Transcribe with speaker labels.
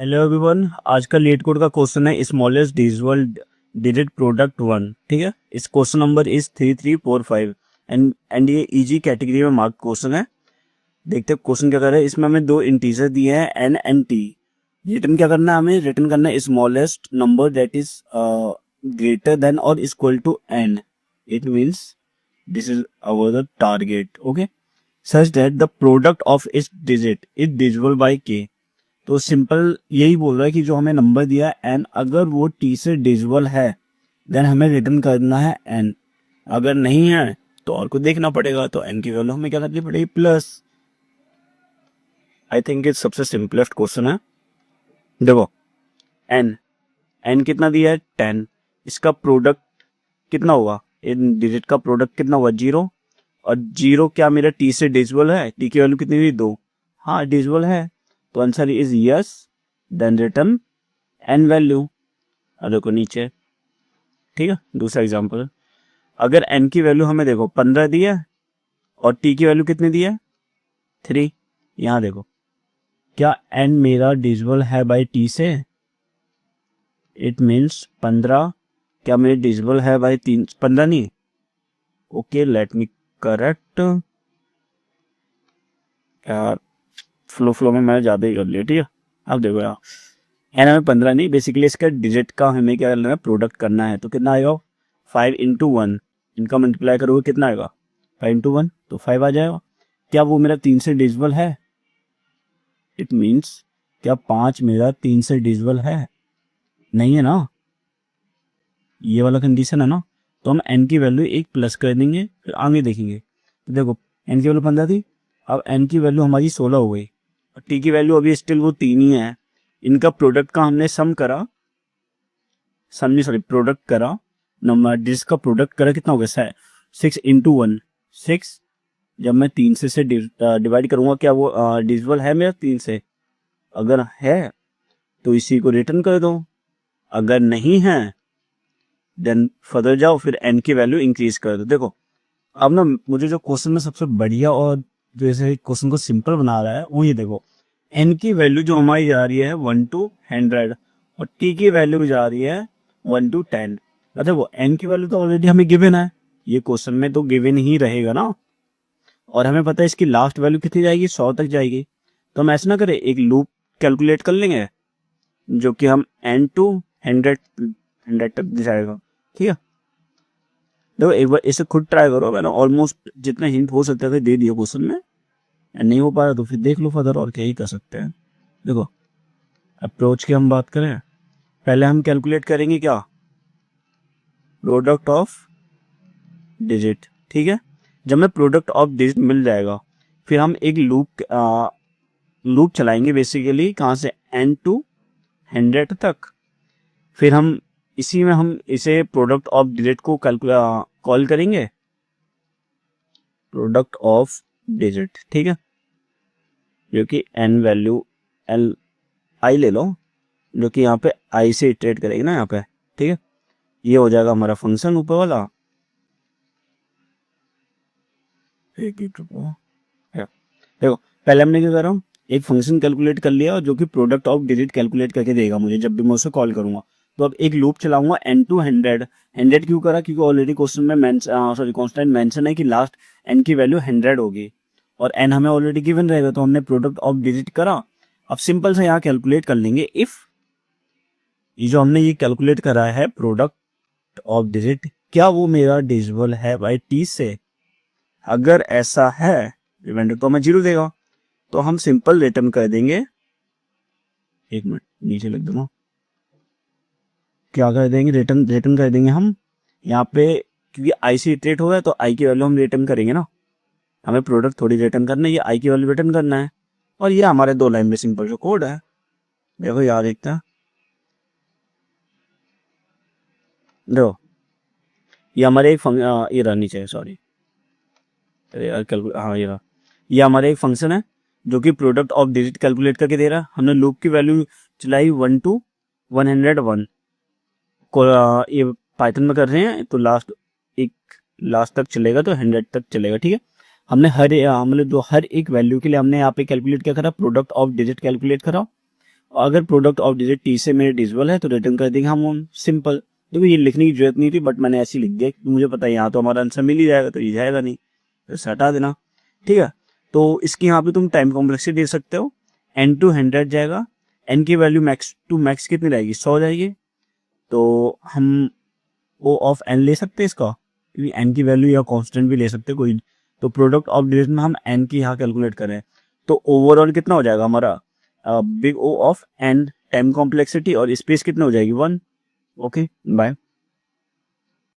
Speaker 1: Hello everyone, आज का late code का क्वेश्चन है smallest digital digit product one. ठीक है, इस क्वेश्चन नंबर इज 3345 एंड ये इजी कैटेगरी में मार्क क्वेश्चन है। देखते हैं क्वेश्चन क्या कर रहा है। इसमें हमें दो इंटीजर दिए हैं एन एंड टी। रिटर्न क्या करना है, हमें रिटर्न करना है smallest number that is greater than और equal to N. It means this is our the target. Okay, such that the product of its digit is divisible by K. तो simple यही बोल रहा है कि जो हमें नंबर दिया है एन, अगर वो टी से डिविजिबल है देन हमें रिटर्न करना है एन। अगर नहीं है तो और कुछ देखना पड़ेगा। तो एन की वैल्यू हमें क्या करनी पड़ेगी, प्लस। आई थिंक ये सबसे सिंपलेस्ट क्वेश्चन है। देखो, एन एन कितना दिया है, 10। इसका प्रोडक्ट कितना हुआ, इन डिजिट का प्रोडक्ट कितना हुआ, 0। और 0 क्या मेरा टी से डिविजिबल है? टी की वैल्यू कितनी हुई, 2। हाँ, डिविजिबल है, तो answer is yes. Then return N value. और देखो नीचे, ठीक है। दूसरा एग्जांपल, अगर एन की वैल्यू हमें देखो 15 दी है और टी की वैल्यू कितनी दी है, 3। यहाँ देखो, क्या एन मेरा डिविजिबल है बाय टी से? इट मीन्स 15 क्या मेरे डिविजिबल है बाय 3? 15 नहीं। Okay, let me correct. यार फ्लो में मैंने ज्यादा ही कर लिया। ठीक है, अब देखो यार, एन हमें 15 नहीं, बेसिकली इसका डिजिट का हमें क्या करना है, प्रोडक्ट करना है। तो कितना आएगा, 5 इंटू 1। इनका मल्टीप्लाई करोगे कितना आएगा, 5 इंटू 1 तो 5 आ जाएगा। क्या वो मेरा 3 से डिविजिबल है? इट मीन्स क्या 5 मेरा 3 से डिविजिबल है? नहीं है ना, ये वाला कंडीशन है ना। तो हम एन की वैल्यू एक प्लस कर देंगे, फिर आगे देखेंगे। तो देखो, एन की वैल्यू 15 थी, अब एन की वैल्यू हमारी 16 हो गई और टी की वैल्यू अभी स्टिल वो 3 ही है। इनका प्रोडक्ट का हमने सम करा, प्रोडक्ट करा, नंबर जिसका प्रोडक्ट करा कितना हो गया, 6 इंटू 1, 6। जब मैं 3 से डिवाइड करूंगा, क्या वो डिविजिबल है मेरा 3 से? अगर है तो इसी को रिटर्न कर दो, अगर नहीं है देन फर्दर जाओ, फिर एन की वैल्यू इंक्रीज कर दो। देखो, अब ना मुझे जो क्वेश्चन में सबसे बढ़िया और जो ऐसे क्वेश्चन को सिंपल बना रहा है वो ये देखो, एन की वैल्यू जो हमारी जा रही है 1 to 100 और टी की वैल्यू जा रही है 1 to 10। अच्छा, वो एन की वैल्यू तो ऑलरेडी हमें गिवन है, ये क्वेश्चन में तो गिवन ही रहेगा ना। और हमें पता है इसकी लास्ट वैल्यू कितनी जाएगी, 100 तक जाएगी। तो हम ऐसा ना करें, एक लूप कैलकुलेट कर लेंगे जो कि हम एन टू 100 तक जाएगा। ठीक है, देखो एक बार इसे खुद ट्राई करो। मैंने ऑलमोस्ट जितना हिंट हो सकता था दे दिया क्वेश्चन में, नहीं हो पा रहा तो फिर देख लो फर्दर और क्या ही कर सकते हैं। देखो, अप्रोच की हम बात करें, पहले हम कैलकुलेट करेंगे क्या, प्रोडक्ट ऑफ डिजिट। ठीक है, जब हमें प्रोडक्ट ऑफ डिजिट मिल जाएगा, फिर हम एक लूप चलाएंगे बेसिकली, कहाँ से, एन टू 100 तक। फिर हम इसी में हम इसे प्रोडक्ट ऑफ डिजिट को कॉल करेंगे, प्रोडक्ट ऑफ डिजिट। ठीक है, जो कि एन वैल्यू एल आई ले लो, जो कि यहाँ पे आई से इटरेट करेगी ना यहाँ पे। ठीक है, ये हो जाएगा हमारा फंक्शन ऊपर वाला। देखो, पहले हमने क्या करा, एक फंक्शन कैलकुलेट कर लिया जो कि प्रोडक्ट ऑफ डिजिट कैलकुलेट करके देगा मुझे जब भी मैं उसे कॉल करूंगा। तो अब एक लूप चलाऊंगा एन टू 100। 100 क्यों करा, क्योंकि ऑलरेडी क्वेश्चन में कांस्टेंट मेंशन है कि लास्ट एन की वैल्यू 100 होगी और एन हमें ऑलरेडी गिवन रहेगा, तो हमने प्रोडक्ट ऑफ डिजिट करा। अब सिंपल से यहाँ कैलकुलेट कर लेंगे, इफ ये जो हमने ये कैलकुलेट करा है प्रोडक्ट ऑफ डिजिट, क्या वो मेरा डिविजिबल है बाय टी से? अगर ऐसा है, रिमाइंडर तो हमें 0 देगा, तो हम सिंपल रिटर्न कर देंगे। एक मिनट नीचे लिख दूंगा, क्या कर देंगे, रिटर्न कर देंगे हम यहाँ पे, क्योंकि आई से इटरेट हो रहा है तो आई की वैल्यू हम रिटर्न करेंगे ना। हमें प्रोडक्ट थोड़ी रिटर्न करना है, ये आई की वैल्यू रिटर्न करना है। और ये हमारे 2 लाइन में सिंपल जो कोड है, देखो यार देखता है, देखो ये हमारे एक ये रहा नीचे, सॉरी यार हाँ ये रहा, ये हमारा एक फंक्शन है जो कि प्रोडक्ट ऑफ डिजिट कैलकुलेट करके दे रहा है। हमने लूप की वैल्यू चलाई 1 to 101 को, ये पाइथन में कर रहे हैं तो लास्ट तक चलेगा, तो 100 तक चलेगा। ठीक है, हमने हर एक वैल्यू के लिए हमने यहाँ पे कैलकुलेट क्या करा, प्रोडक्ट ऑफ डिजिट कैलकुलेट करा। अगर प्रोडक्ट ऑफ डिजिट टी से मेरे डिविजिबल है तो रिटर्न कर देंगे हम सिंपल। देखो ये लिखने की जरूरत नहीं थी, बट मैंने ऐसे ही लिख दिया क्योंकि मुझे पता है यहाँ तो हमारा आंसर मिल ही जाएगा, तो ये जाएगा नहीं, तो इसे हटा देना। ठीक है, तो इसकी यहाँ पे तुम टाइम कॉम्प्लेक्सिटी दे सकते हो, n टू 100 जाएगा, n की वैल्यू मैक्स टू मैक्स कितनी रहेगी, 100 जाएगी। तो हम ओ ऑफ n ले सकते हैं इसका, क्योंकि n की वैल्यू या कांस्टेंट भी ले सकते हैं कोई। तो प्रोडक्ट ऑफ डिजिट में हम n की यहाँ कैलकुलेट करें तो ओवरऑल कितना हो जाएगा हमारा, big O of n time complexity और स्पेस कितना हो जाएगी 1। Okay bye.